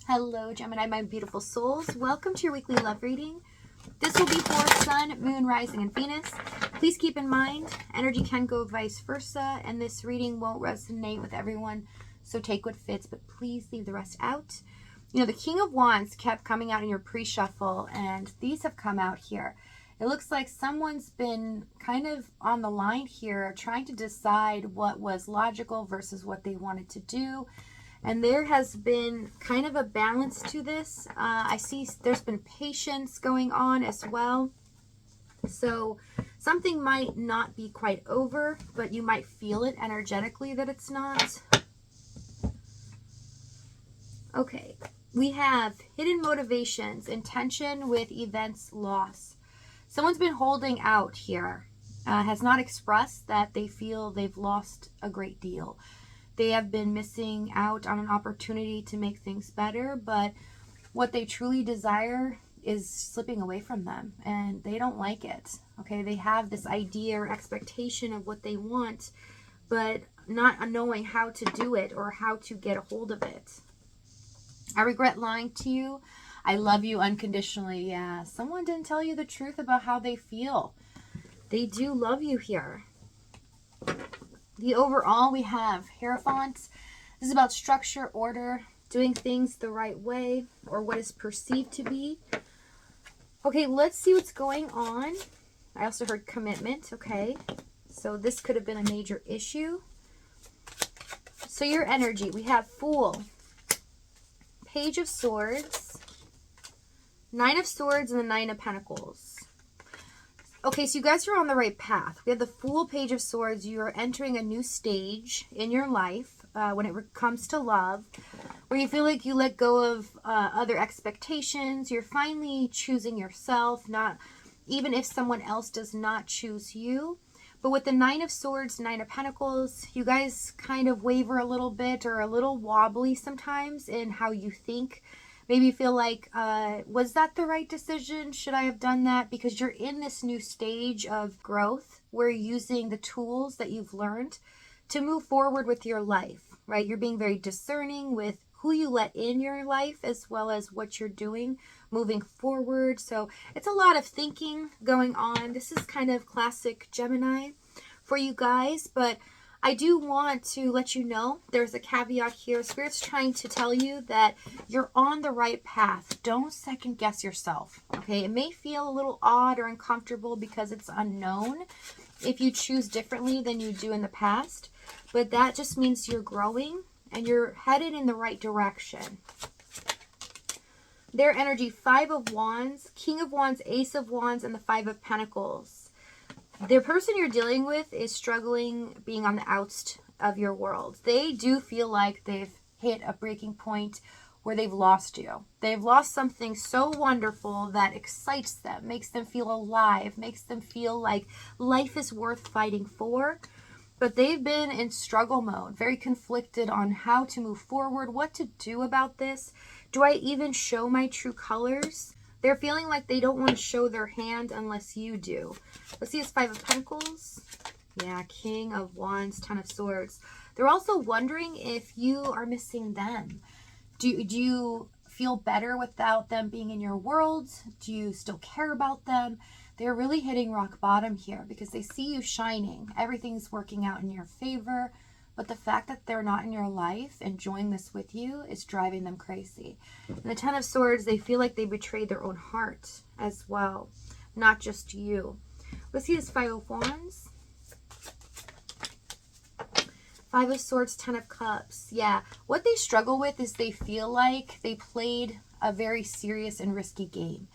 Hello, Gemini, my beautiful souls. Welcome to your weekly love reading. This will be for Sun, Moon, Rising, and Venus. Please keep in mind, energy can go vice versa, and this reading won't resonate with everyone, so take what fits, but please leave the rest out. You know, the King of Wands kept coming out in your pre-shuffle, and these have come out here. It looks like someone's been kind of on the line here, trying to decide what was logical versus what they wanted to do. And there has been kind of a balance to this. I see there's been patience going on as well. So something might not be quite over, but you might feel it energetically that it's not. Okay, we have hidden motivations, intention with events loss. Someone's been holding out here, has not expressed that they feel they've lost a great deal. They have been missing out on an opportunity to make things better, but what they truly desire is slipping away from them, and they don't like it. Okay, they have this idea or expectation of what they want, but not knowing how to do it or how to get a hold of it. I regret lying to you. I love you unconditionally. Yeah, someone didn't tell you the truth about how they feel. They do love you here. The overall, we have Hierophant. This is about structure, order, doing things the right way, or what is perceived to be. Okay, let's see what's going on. I also heard commitment. Okay, so this could have been a major issue. So your energy, we have Fool, Page of Swords, Nine of Swords, and the Nine of Pentacles. Okay, so you guys are on the right path. We have the Fool, Page of Swords. You are entering a new stage in your life when it comes to love, where you feel like you let go of other expectations. You're finally choosing yourself, not even if someone else does not choose you. But with the Nine of Swords, Nine of Pentacles, you guys kind of waver a little bit or a little wobbly sometimes in how you think. Maybe you feel like, was that the right decision? Should I have done that? Because you're in this new stage of growth where you're using the tools that you've learned to move forward with your life, right? You're being very discerning with who you let in your life as well as what you're doing moving forward. So it's a lot of thinking going on. This is kind of classic Gemini for you guys, but I do want to let you know there's a caveat here. Spirit's trying to tell you that you're on the right path. Don't second guess yourself, okay? It may feel a little odd or uncomfortable because it's unknown if you choose differently than you do in the past, but that just means you're growing and you're headed in the right direction. Their energy, Five of Wands, King of Wands, Ace of Wands, and the Five of Pentacles. The person you're dealing with is struggling being on the outs of your world. They do feel like they've hit a breaking point where they've lost you. They've lost something so wonderful that excites them, makes them feel alive, makes them feel like life is worth fighting for. But they've been in struggle mode, very conflicted on how to move forward, what to do about this. Do I even show my true colors? They're feeling like they don't want to show their hand unless you do. Let's see, it's Five of Pentacles. Yeah, King of Wands, Ten of Swords. They're also wondering if you are missing them. Do you feel better without them being in your world? Do you still care about them? They're really hitting rock bottom here because they see you shining. Everything's working out in your favor. But the fact that they're not in your life enjoying this with you is driving them crazy. And the Ten of Swords, they feel like they betrayed their own heart as well, not just you. Let's see this Five of Wands. Five of Swords, Ten of Cups. Yeah, what they struggle with is they feel like they played a very serious and risky game.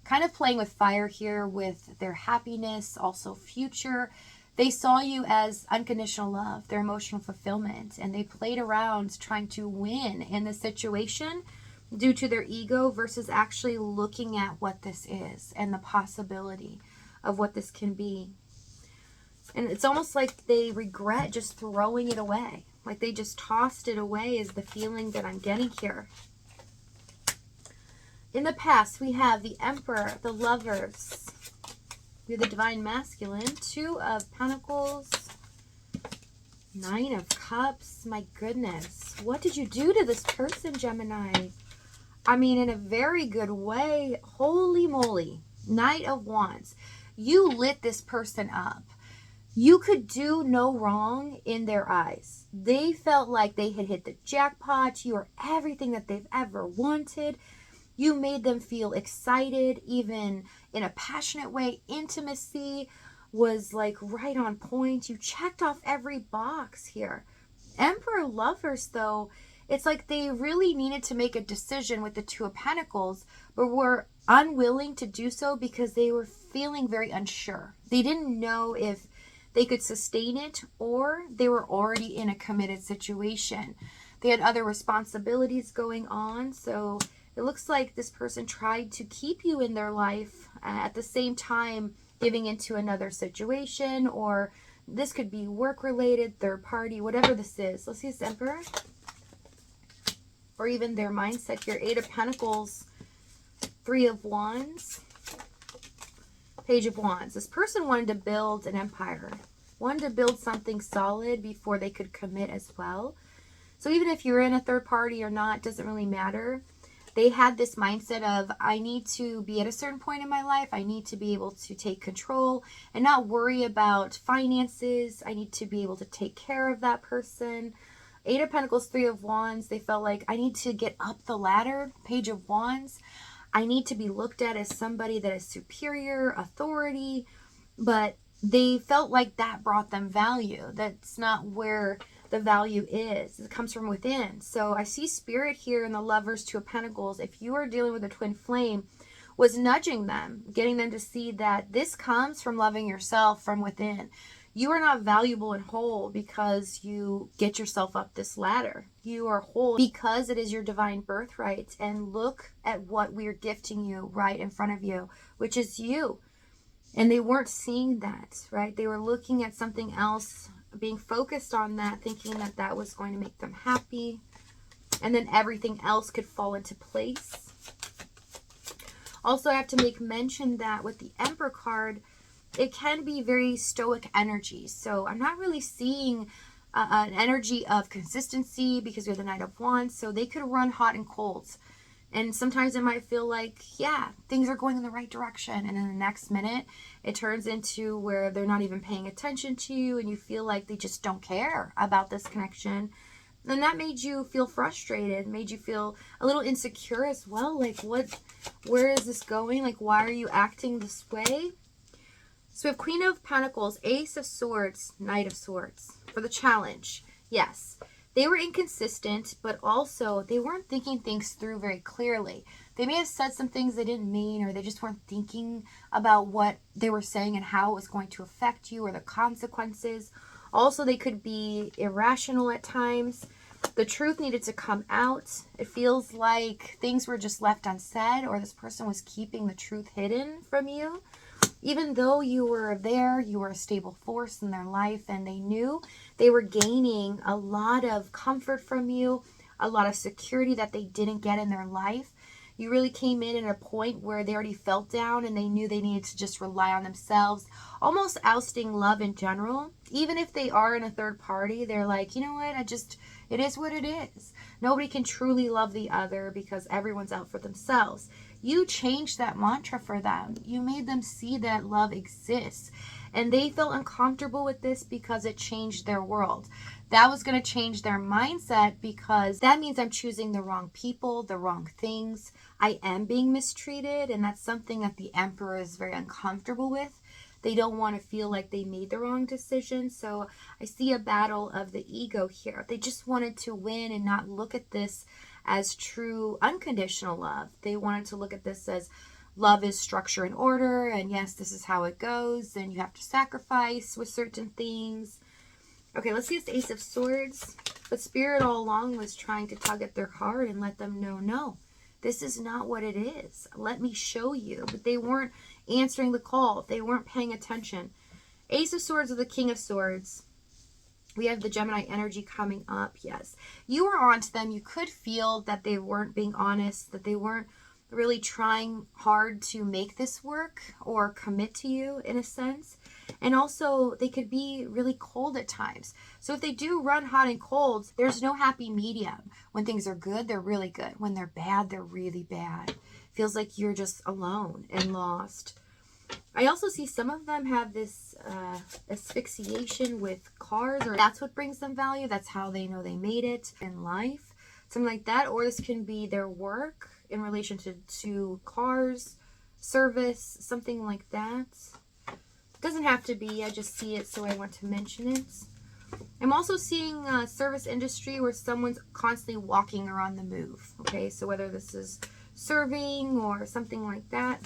Kind of playing with fire here with their happiness, also future. They saw you as unconditional love, their emotional fulfillment, and they played around trying to win in the situation due to their ego versus actually looking at what this is and the possibility of what this can be. And it's almost like they regret just throwing it away. Like they just tossed it away is the feeling that I'm getting here. In the past, we have the Emperor, the Lovers. We have the Divine Masculine, Two of Pentacles, Nine of Cups. My goodness. What did you do to this person, Gemini? I mean, in a very good way. Holy moly. Knight of Wands. You lit this person up. You could do no wrong in their eyes. They felt like they had hit the jackpot. You are everything that they've ever wanted. You made them feel excited, even in a passionate way. Intimacy was like right on point. You checked off every box here. Emperor lovers, though, it's like they really needed to make a decision with the Two of Pentacles, but were unwilling to do so because they were feeling very unsure. They didn't know if they could sustain it, or they were already in a committed situation. They had other responsibilities going on, so it looks like this person tried to keep you in their life at the same time giving into another situation, or this could be work related, third party, whatever this is. Let's see this Emperor. Or even their mindset here. 8 of Pentacles, 3 of Wands, Page of Wands. This person wanted to build an empire, wanted to build something solid before they could commit as well. So even if you're in a third party or not, doesn't really matter. They had this mindset of, I need to be at a certain point in my life. I need to be able to take control and not worry about finances. I need to be able to take care of that person. 8 of Pentacles, 3 of Wands. They felt like, I need to get up the ladder. Page of Wands. I need to be looked at as somebody that is superior, authority. But they felt like that brought them value. That's not where the value is. It comes from within. So I see Spirit here in the Lovers, 2 of Pentacles. If you are dealing with a twin flame, was nudging them, getting them to see that this comes from loving yourself from within. You are not valuable and whole because you get yourself up this ladder. You are whole because it is your divine birthright. And look at what we are gifting you right in front of you, which is you. And they weren't seeing that, right? They were looking at something else, being focused on that, thinking that that was going to make them happy. And then everything else could fall into place. Also, I have to make mention that with the Emperor card, it can be very stoic energy. So I'm not really seeing an energy of consistency because we have the Knight of Wands. So they could run hot and cold. And sometimes it might feel like, yeah, things are going in the right direction. And in the next minute, it turns into where they're not even paying attention to you. And you feel like they just don't care about this connection. And that made you feel frustrated, made you feel a little insecure as well. Like, where is this going? Like, why are you acting this way? So we have Queen of Pentacles, Ace of Swords, Knight of Swords for the challenge. Yes, they were inconsistent, but also they weren't thinking things through very clearly. They may have said some things they didn't mean, or they just weren't thinking about what they were saying and how it was going to affect you or the consequences. Also, they could be irrational at times. The truth needed to come out. It feels like things were just left unsaid, or this person was keeping the truth hidden from you. Even though you were there, you were a stable force in their life, and they knew they were gaining a lot of comfort from you, a lot of security that they didn't get in their life. You really came in at a point where they already felt down and they knew they needed to just rely on themselves, almost ousting love in general. Even if they are in a third party, they're like, you know what, it is what it is. Nobody can truly love the other because everyone's out for themselves. You changed that mantra for them. You made them see that love exists. And they felt uncomfortable with this because it changed their world. That was going to change their mindset because that means I'm choosing the wrong people, the wrong things. I am being mistreated, and that's something that the Emperor is very uncomfortable with. They don't want to feel like they made the wrong decision. So I see a battle of the ego here. They just wanted to win and not look at this as true unconditional love. They wanted to look at this as love is structure and order, and yes, this is how it goes, and you have to sacrifice with certain things. Okay, let's see this Ace of Swords. But Spirit all along was trying to tug at their heart and let them know, no, this is not what it is. Let me show you. But they weren't answering the call. They weren't paying attention. Ace of Swords with the King of Swords. We have the Gemini energy coming up. Yes, you were on to them. You could feel that they weren't being honest, that they weren't really trying hard to make this work or commit to you in a sense. And also they could be really cold at times. So if they do run hot and cold, there's no happy medium. When things are good, they're really good. When they're bad, they're really bad. Feels like you're just alone and lost. I also see some of them have this asphyxiation with cars, or that's what brings them value. That's how they know they made it in life. Something like that. Or this can be their work in relation to cars, service, something like that. It doesn't have to be. I just see it, so I want to mention it. I'm also seeing service industry where someone's constantly walking or on the move. Okay, so whether this is serving or something like that.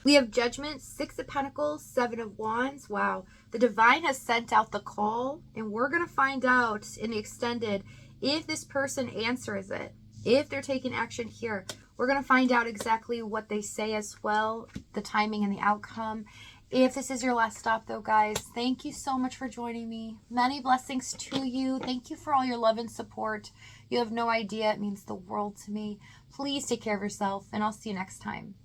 We have Judgment, 6 of Pentacles, 7 of Wands. Wow. The Divine has sent out the call, and we're going to find out in the extended if this person answers it, if they're taking action here. We're going to find out exactly what they say as well, the timing and the outcome. If this is your last stop, though, guys, thank you so much for joining me. Many blessings to you. Thank you for all your love and support. You have no idea. It means the world to me. Please take care of yourself, and I'll see you next time.